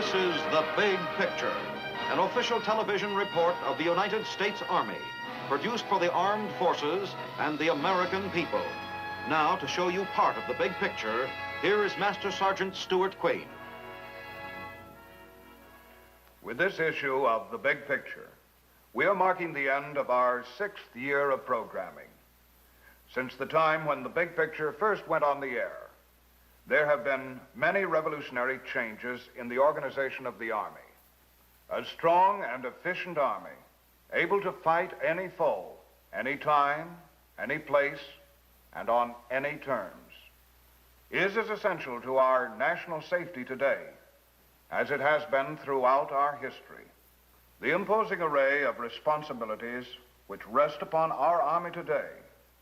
This is The Big Picture, an official television report of the United States Army, produced for the armed forces and the American people. Now, to show you part of the big picture, here is Master Sergeant Stuart Quain. With this issue of The Big Picture, we are marking the end of our 6th year of programming. Since the time when The Big Picture first went on the air, there have been many revolutionary changes in the organization of the Army. A strong and efficient Army, able to fight any foe, any time, any place, and on any terms, is as essential to our national safety today as it has been throughout our history. The imposing array of responsibilities which rest upon our Army today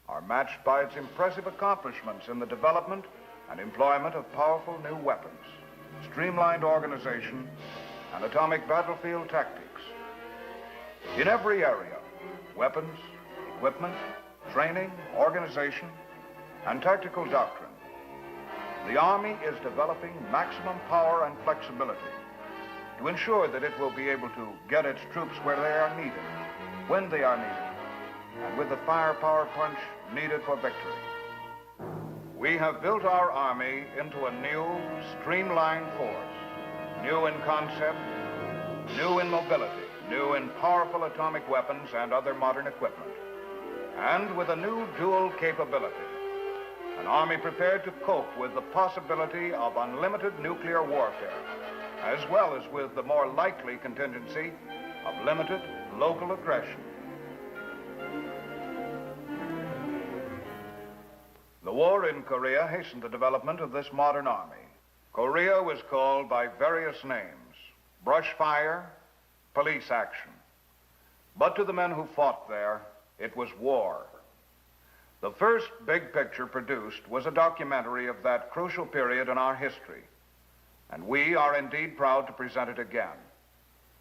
are matched by its impressive accomplishments in the development and employment of powerful new weapons, streamlined organization, and atomic battlefield tactics. In every area, weapons, equipment, training, organization, and tactical doctrine, the Army is developing maximum power and flexibility to ensure that it will be able to get its troops where they are needed, when they are needed, and with the firepower punch needed for victory. We have built our Army into a new, streamlined force, new in concept, new in mobility, new in powerful atomic weapons and other modern equipment, and with a new dual capability. An Army prepared to cope with the possibility of unlimited nuclear warfare, as well as with the more likely contingency of limited local aggression. The war in Korea hastened the development of this modern Army. Korea was called by various names: brush fire, police action. But to the men who fought there, it was war. The first Big Picture produced was a documentary of that crucial period in our history, and we are indeed proud to present it again.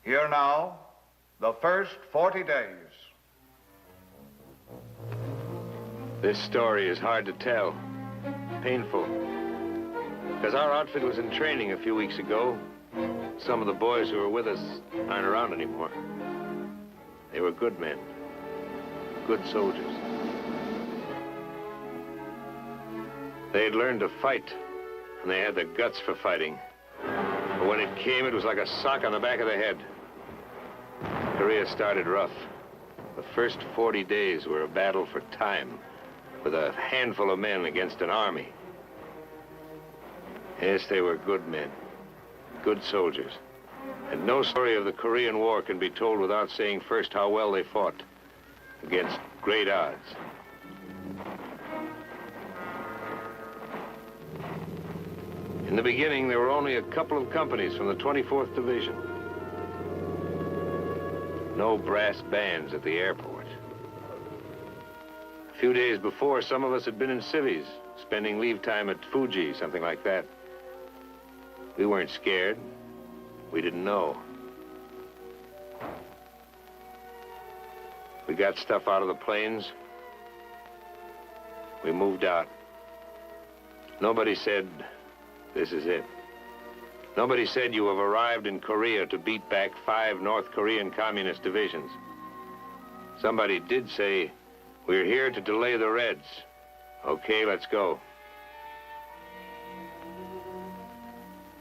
Here now, the first 40 days. This story is hard to tell, painful, because our outfit was in training a few weeks ago. Some of the boys who were with us aren't around anymore. They were good men, good soldiers. They had learned to fight, and they had the guts for fighting. But when it came, it was like a sock on the back of the head. Korea started rough. The first 40 days were a battle for time, with a handful of men against an army. Yes, they were good men, good soldiers. And no story of the Korean War can be told without saying first how well they fought against great odds. In the beginning, there were only a couple of companies from the 24th Division. No brass bands at the airport. A few days before, some of us had been in civvies, spending leave time at Fuji, something like that. We weren't scared. We didn't know. We got stuff out of the planes. We moved out. Nobody said, "This is it." Nobody said, "You have arrived in Korea to beat back 5 North Korean communist divisions." Somebody did say, "We're here to delay the Reds. Okay, let's go."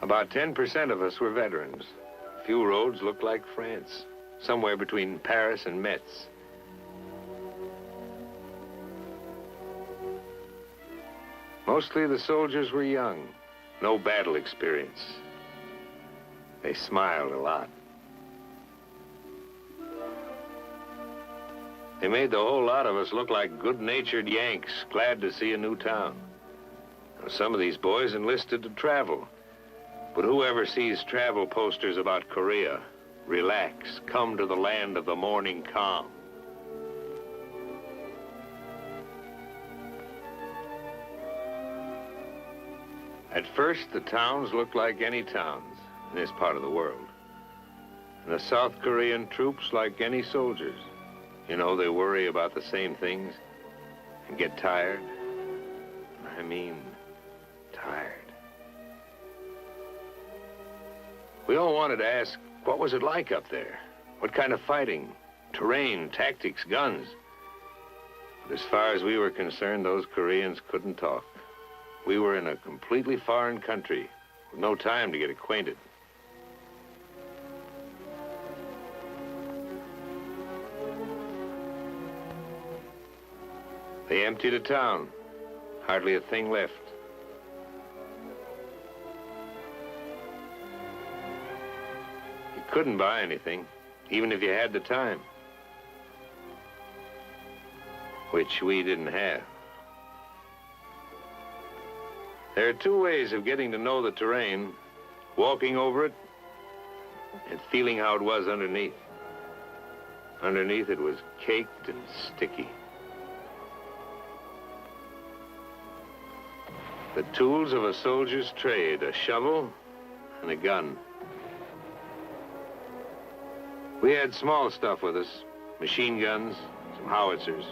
About 10% of us were veterans. A few roads looked like France, somewhere between Paris and Metz. Mostly the soldiers were young, no battle experience. They smiled a lot. They made the whole lot of us look like good-natured Yanks, glad to see a new town. Now, some of these boys enlisted to travel. But whoever sees travel posters about Korea, relax, come to the land of the morning calm. At first, the towns looked like any towns in this part of the world. And the South Korean troops like any soldiers. You know, they worry about the same things and get tired. I mean, tired. We all wanted to ask, what was it like up there? What kind of fighting? Terrain, tactics, guns. But as far as we were concerned, those Koreans couldn't talk. We were in a completely foreign country with no time to get acquainted. They emptied a town. Hardly a thing left. You couldn't buy anything, even if you had the time. Which we didn't have. There are two ways of getting to know the terrain: walking over it and feeling how it was underneath. Underneath, it was caked and sticky. The tools of a soldier's trade: a shovel and a gun. We had small stuff with us: machine guns, some howitzers.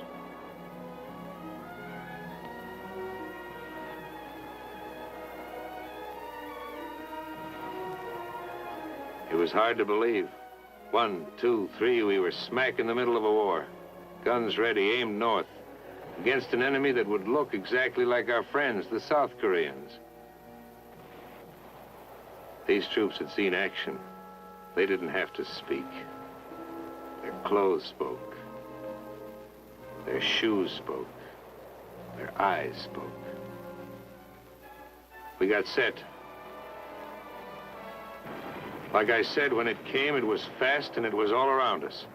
It was hard to believe. 1, 2, 3, we were smack in the middle of a war. Guns ready, aimed north, against an enemy that would look exactly like our friends, the South Koreans. These troops had seen action. They didn't have to speak. Their clothes spoke. Their shoes spoke. Their eyes spoke. We got set. Like I said, when it came, it was fast and it was all around us.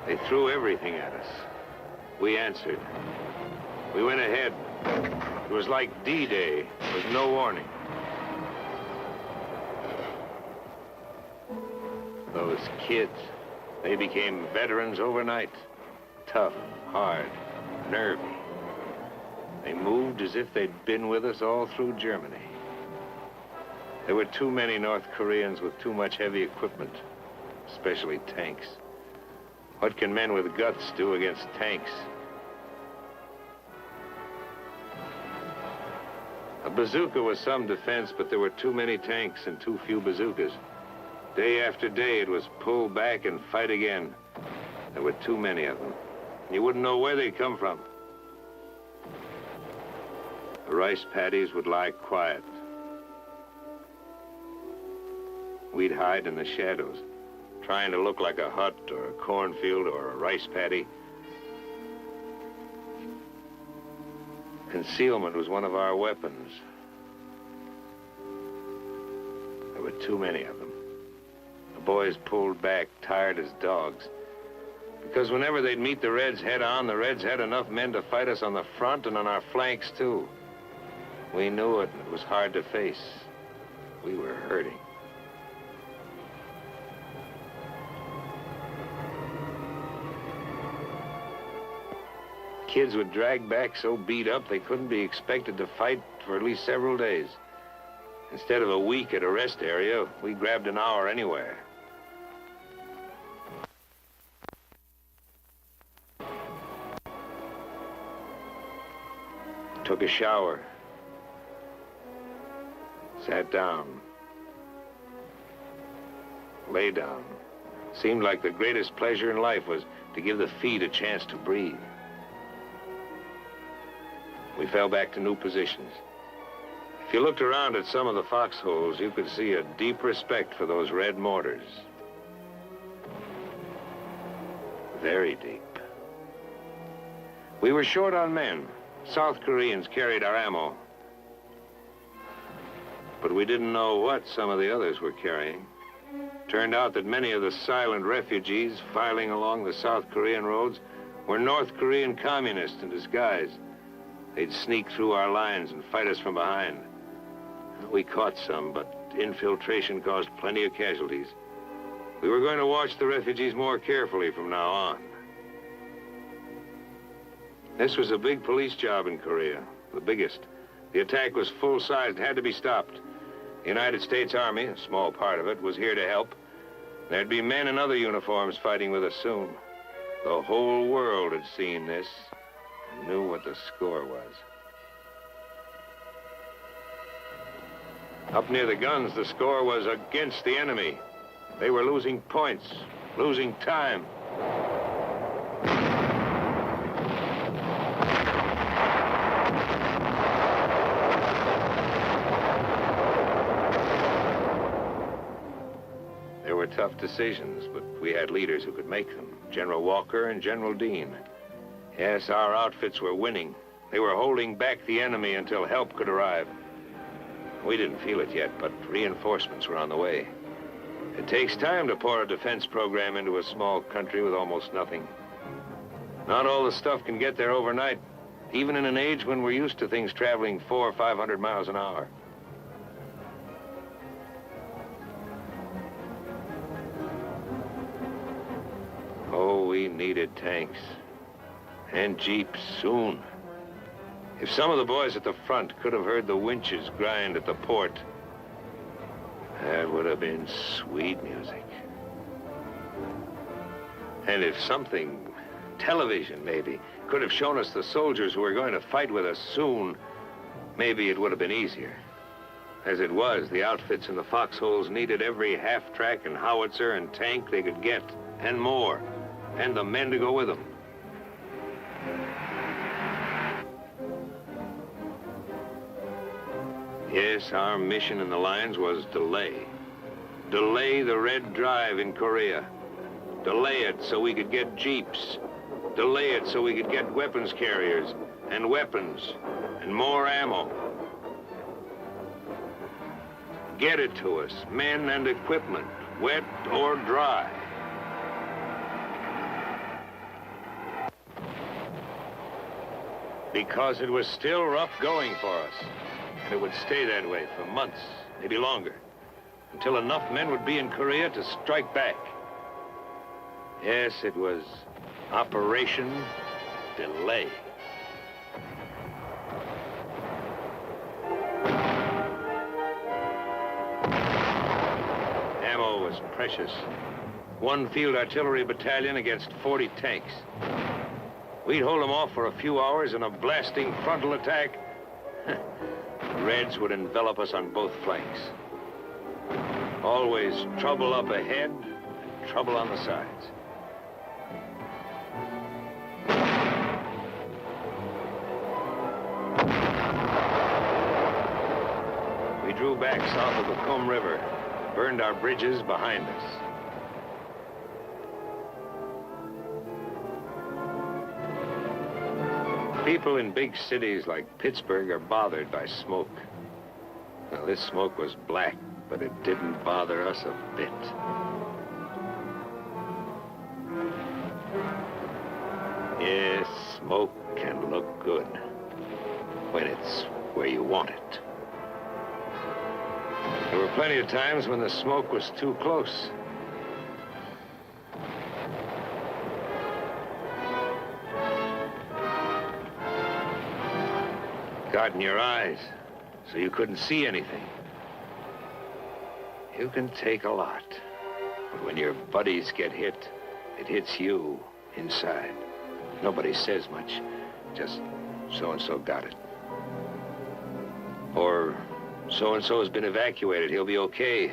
They threw everything at us. We answered. We went ahead. It was like D-Day, with no warning. Those kids, they became veterans overnight. Tough, hard, nervy. They moved as if they'd been with us all through Germany. There were too many North Koreans with too much heavy equipment, especially tanks. What can men with guts do against tanks? A bazooka was some defense, but there were too many tanks and too few bazookas. Day after day, it was pull back and fight again. There were too many of them. You wouldn't know where they'd come from. The rice paddies would lie quiet. We'd hide in the shadows, trying to look like a hut or a cornfield or a rice paddy. Concealment was one of our weapons. There were too many of them. The boys pulled back, tired as dogs. Because whenever they'd meet the Reds head on, the Reds had enough men to fight us on the front and on our flanks, too. We knew it, and it was hard to face. We were hurting. Kids would drag back so beat up they couldn't be expected to fight for at least several days. Instead of a week at a rest area, we grabbed an hour anywhere. Took a shower. Sat down. Lay down. Seemed like the greatest pleasure in life was to give the feet a chance to breathe. We fell back to new positions. If you looked around at some of the foxholes, you could see a deep respect for those red mortars. Very deep. We were short on men. South Koreans carried our ammo. But we didn't know what some of the others were carrying. Turned out that many of the silent refugees filing along the South Korean roads were North Korean communists in disguise. They'd sneak through our lines and fight us from behind. We caught some, but infiltration caused plenty of casualties. We were going to watch the refugees more carefully from now on. This was a big police job in Korea, the biggest. The attack was full-size and had to be stopped. The United States Army, a small part of it, was here to help. There'd be men in other uniforms fighting with us soon. The whole world had seen this. Knew what the score was. Up near the guns, the score was against the enemy. They were losing points, losing time. There were tough decisions, but we had leaders who could make them. General Walker and General Dean. Yes, our outfits were winning. They were holding back the enemy until help could arrive. We didn't feel it yet, but reinforcements were on the way. It takes time to pour a defense program into a small country with almost nothing. Not all the stuff can get there overnight, even in an age when we're used to things traveling 400 or 500 miles an hour. Oh, we needed tanks. And jeeps soon. If some of the boys at the front could have heard the winches grind at the port, that would have been sweet music. And if something, television maybe, could have shown us the soldiers who were going to fight with us soon, maybe it would have been easier. As it was, the outfits in the foxholes needed every half-track and howitzer and tank they could get, and more, and the men to go with them. Yes, our mission in the lines was delay. Delay the Red Drive in Korea. Delay it so we could get jeeps. Delay it so we could get weapons carriers and weapons and more ammo. Get it to us, men and equipment, wet or dry. Because it was still rough going for us. And it would stay that way for months, maybe longer, until enough men would be in Korea to strike back. Yes, it was Operation Delay. Ammo was precious. One field artillery battalion against 40 tanks. We'd hold them off for a few hours in a blasting frontal attack. Reds would envelop us on both flanks. Always trouble up ahead and trouble on the sides. We drew back south of the Naktong River, burned our bridges behind us. People in big cities like Pittsburgh are bothered by smoke. Now, this smoke was black, but it didn't bother us a bit. Yes, smoke can look good when it's where you want it. There were plenty of times when the smoke was too close. Got in your eyes, so you couldn't see anything. You can take a lot, but when your buddies get hit, it hits you inside. Nobody says much, just so-and-so got it. Or so-and-so has been evacuated, he'll be okay.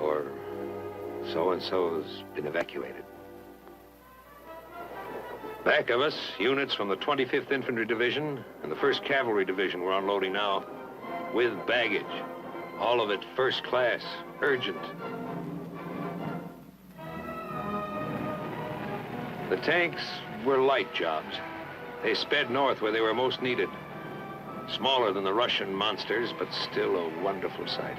Or so-and-so's been evacuated. Back of us, units from the 25th Infantry Division and the 1st Cavalry Division were unloading now, with baggage. All of it first class, urgent. The tanks were light jobs. They sped north where they were most needed. Smaller than the Russian monsters, but still a wonderful sight.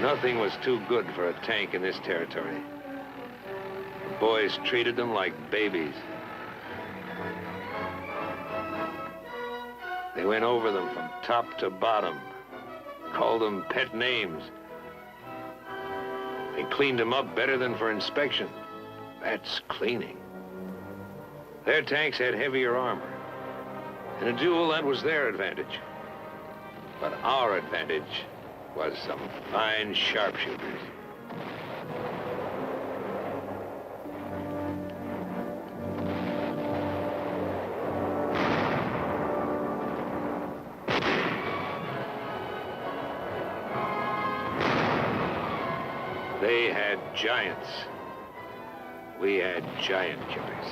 Nothing was too good for a tank in this territory. Boys treated them like babies. They went over them from top to bottom, called them pet names. They cleaned them up better than for inspection. That's cleaning. Their tanks had heavier armor. In a duel, that was their advantage. But our advantage was some fine sharpshooters. giants. We had giant killers.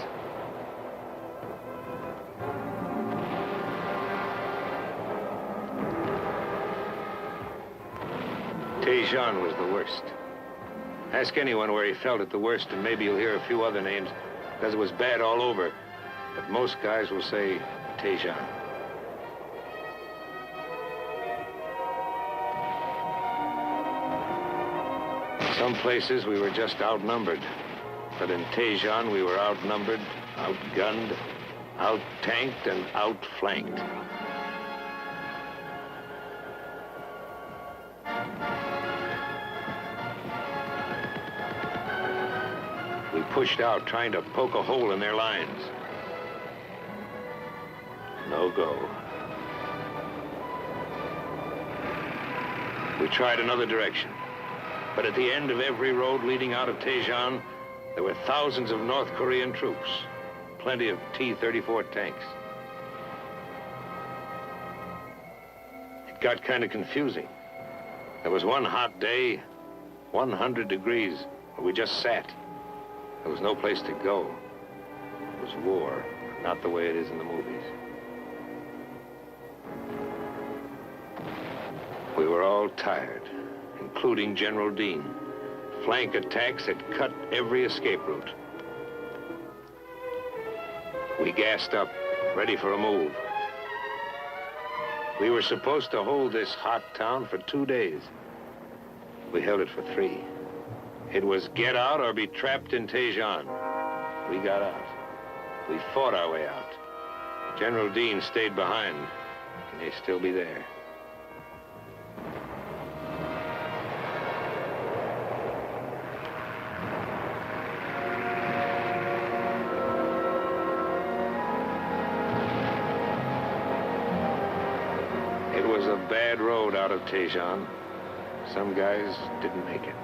Taejon was the worst. Ask anyone where he felt it the worst, and maybe you'll hear a few other names, because it was bad all over. But most guys will say Taejon. Some places we were just outnumbered. But in Taejon, we were outnumbered, outgunned, out-tanked, and outflanked. We pushed out, trying to poke a hole in their lines. No go. We tried another direction. But at the end of every road leading out of Taejon, there were thousands of North Korean troops, plenty of T-34 tanks. It got kind of confusing. There was one hot day, 100 degrees, where we just sat. There was no place to go. It was war, not the way it is in the movies. We were all tired, including General Dean. Flank attacks had cut every escape route. We gassed up, ready for a move. We were supposed to hold this hot town for 2 days. We held it for 3. It was get out or be trapped in Taejon. We got out. We fought our way out. General Dean stayed behind. He may still be there. It was a bad road out of Taejon. Some guys didn't make it.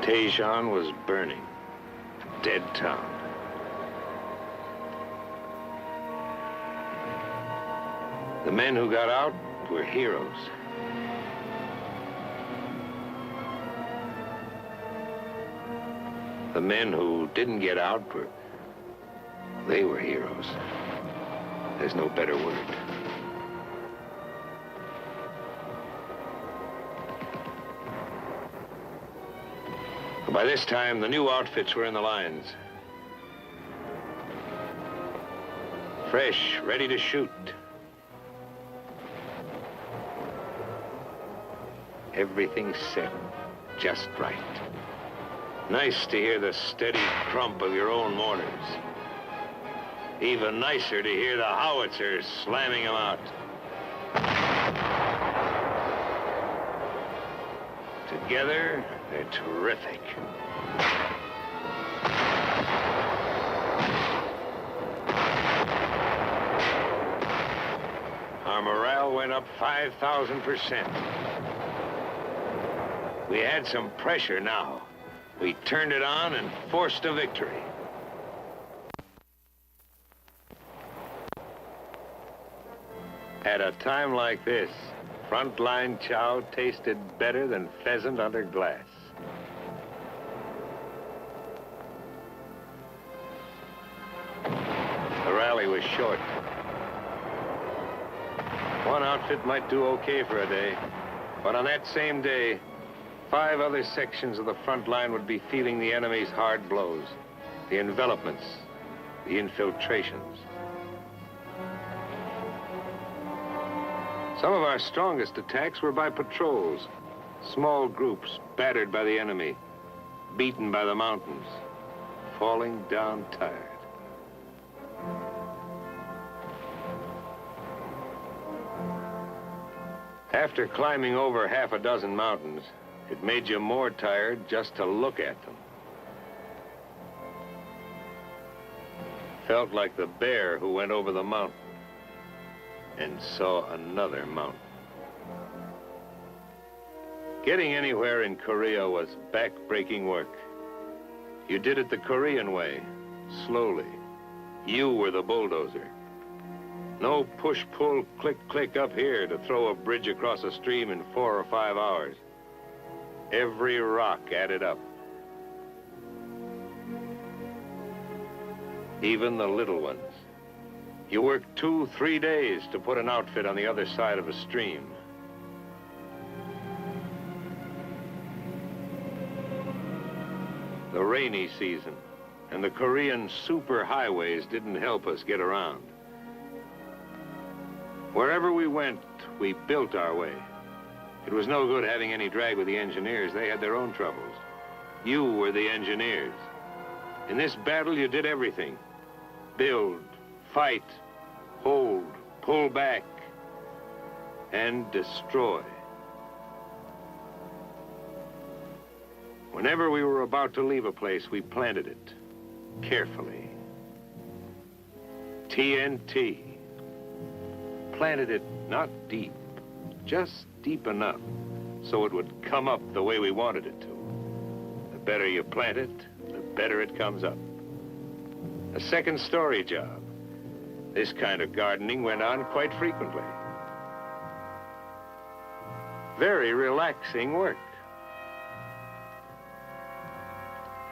Taejon was burning, a dead town. The men who got out were heroes. The men who didn't get out they were heroes. There's no better word. By this time, the new outfits were in the lines. Fresh, ready to shoot. Everything set just right. Nice to hear the steady crump of your own mortars. Even nicer to hear the howitzers slamming them out. Together, they're terrific. Our morale went up 5,000%. We had some pressure now. We turned it on and forced a victory. At a time like this, frontline chow tasted better than pheasant under glass. The rally was short. One outfit might do okay for a day, but on that same day, 5 other sections of the front line would be feeling the enemy's hard blows, the envelopments, the infiltrations. Some of our strongest attacks were by patrols, small groups battered by the enemy, beaten by the mountains, falling down tired. After climbing over half a dozen mountains, it made you more tired just to look at them. Felt like the bear who went over the mountain and saw another mountain. Getting anywhere in Korea was back-breaking work. You did it the Korean way, slowly. You were the bulldozer. No push, pull, click, click up here to throw a bridge across a stream in 4 or 5 hours. Every rock added up. Even the little ones. You work 2, 3 days to put an outfit on the other side of a stream. The rainy season and the Korean super highways didn't help us get around. Wherever we went, we built our way. It was no good having any drag with the engineers. They had their own troubles. You were the engineers. In this battle, you did everything. Build, fight, hold, pull back, and destroy. Whenever we were about to leave a place, we planted it carefully. TNT. Planted it not deep, just deep enough so it would come up the way we wanted it to. The better you plant it, the better it comes up. A second-story job. This kind of gardening went on quite frequently. Very relaxing work.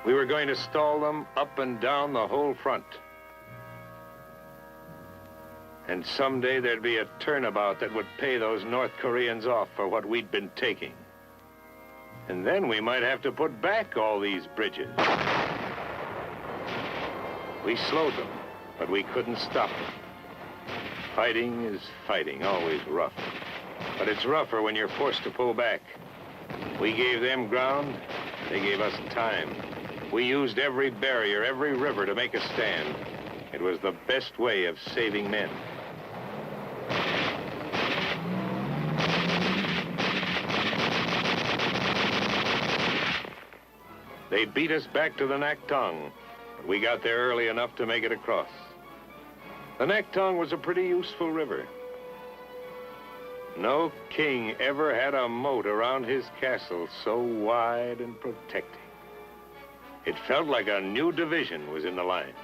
We were going to stall them up and down the whole front. And someday there'd be a turnabout that would pay those North Koreans off for what we'd been taking. And then we might have to put back all these bridges. We slowed them, but we couldn't stop them. Fighting is fighting, always rough. But it's rougher when you're forced to pull back. We gave them ground, they gave us time. We used every barrier, every river to make a stand. It was the best way of saving men. They beat us back to the Naktong, but we got there early enough to make it across. The Naktong was a pretty useful river. No king ever had a moat around his castle so wide and protecting. It felt like a new division was in the lines.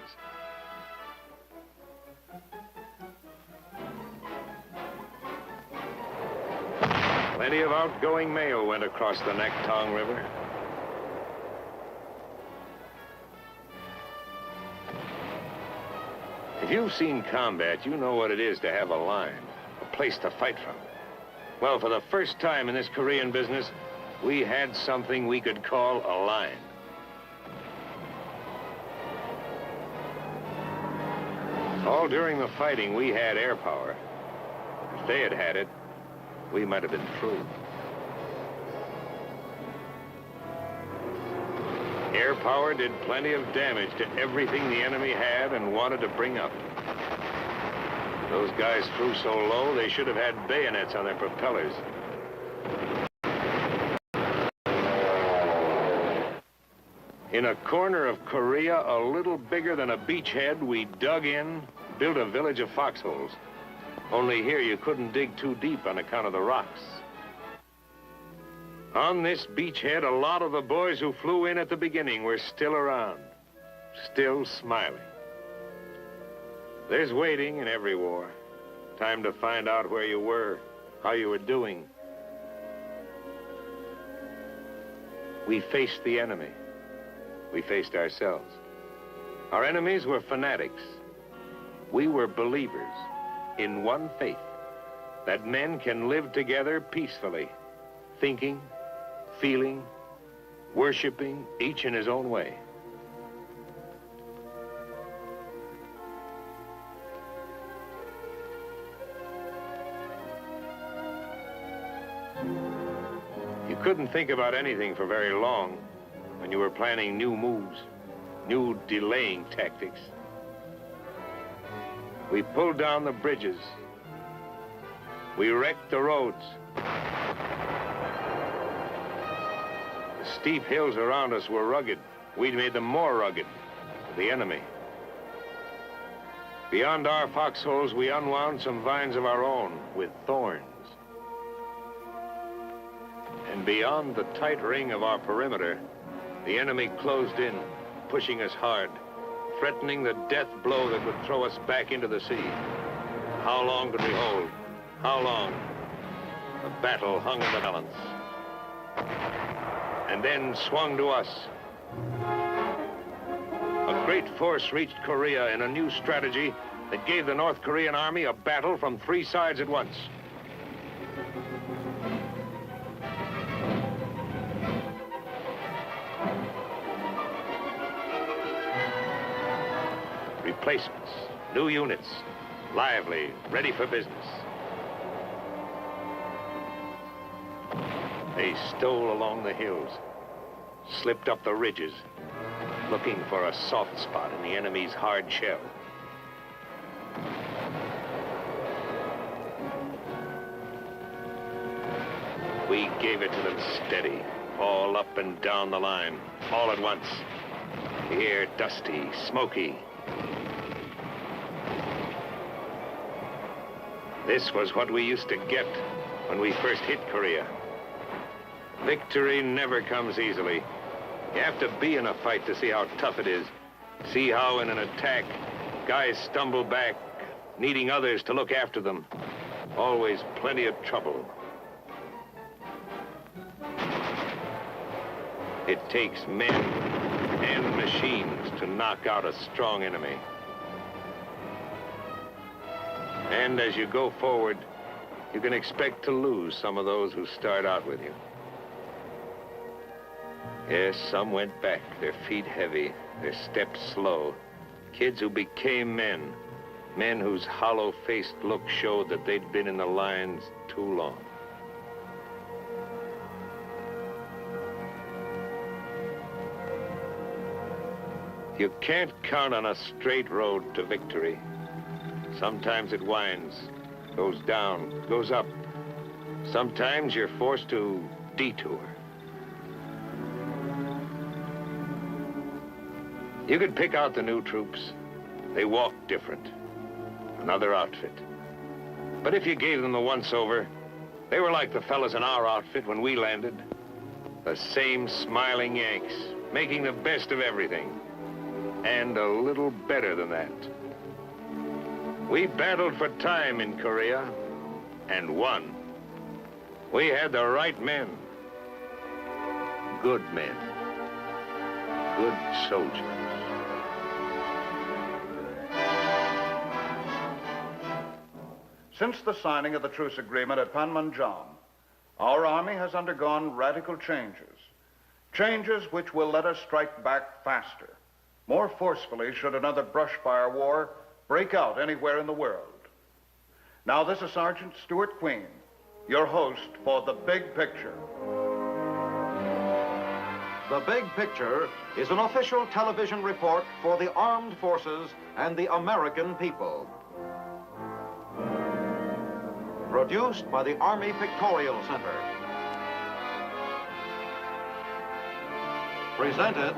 Plenty of outgoing mail went across the Naktong River. If you've seen combat, you know what it is to have a line, a place to fight from. Well, for the first time in this Korean business, we had something we could call a line. All during the fighting, we had air power. If they had had it, we might have been through. Air power did plenty of damage to everything the enemy had and wanted to bring up. Those guys flew so low, they should have had bayonets on their propellers. In a corner of Korea, a little bigger than a beachhead, we dug in, built a village of foxholes. Only here you couldn't dig too deep on account of the rocks. On this beachhead, a lot of the boys who flew in at the beginning were still around, still smiling. There's waiting in every war. Time to find out where you were, how you were doing. We faced the enemy. We faced ourselves. Our enemies were fanatics. We were believers in one faith, that men can live together peacefully, thinking, feeling, worshiping, each in his own way. You couldn't think about anything for very long when you were planning new moves, new delaying tactics. We pulled down the bridges. We wrecked the roads. The steep hills around us were rugged. We'd made them more rugged for the enemy. Beyond our foxholes, we unwound some vines of our own with thorns. And beyond the tight ring of our perimeter, the enemy closed in, pushing us hard, threatening the death blow that would throw us back into the sea. How long could we hold? How long? The battle hung in the balance. And then swung to us. A great force reached Korea in a new strategy that gave the North Korean army a battle from 3 sides at once. Replacements, new units, lively, ready for business. They stole along the hills, slipped up the ridges, looking for a soft spot in the enemy's hard shell. We gave it to them steady, all up and down the line, all at once. The air dusty, smoky. This was what we used to get when we first hit Korea. Victory never comes easily. You have to be in a fight to see how tough it is. See how in an attack, guys stumble back, needing others to look after them. Always plenty of trouble. It takes men and machines to knock out a strong enemy. And as you go forward, you can expect to lose some of those who start out with you. Yes, some went back, their feet heavy, their steps slow. Kids who became men. Men whose hollow-faced look showed that they'd been in the lines too long. You can't count on a straight road to victory. Sometimes it winds, goes down, goes up. Sometimes you're forced to detour. You could pick out the new troops. They walk different. Another outfit. But if you gave them the once-over, they were like the fellas in our outfit when we landed. The same smiling Yanks, making the best of everything. And a little better than that. We battled for time in Korea, and won. We had the right men. Good men. Good soldiers. Since the signing of the truce agreement at Panmunjom, our army has undergone radical changes. Changes which will let us strike back faster, more forcefully should another brush fire war break out anywhere in the world. Now this is Sergeant Stuart Queen, your host for The Big Picture. The Big Picture is an official television report for the armed forces and the American people. Produced by the Army Pictorial Center. Presented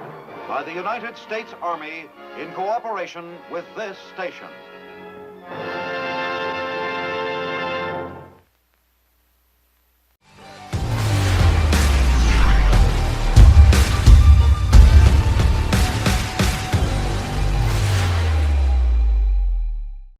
by the United States Army in cooperation with this station.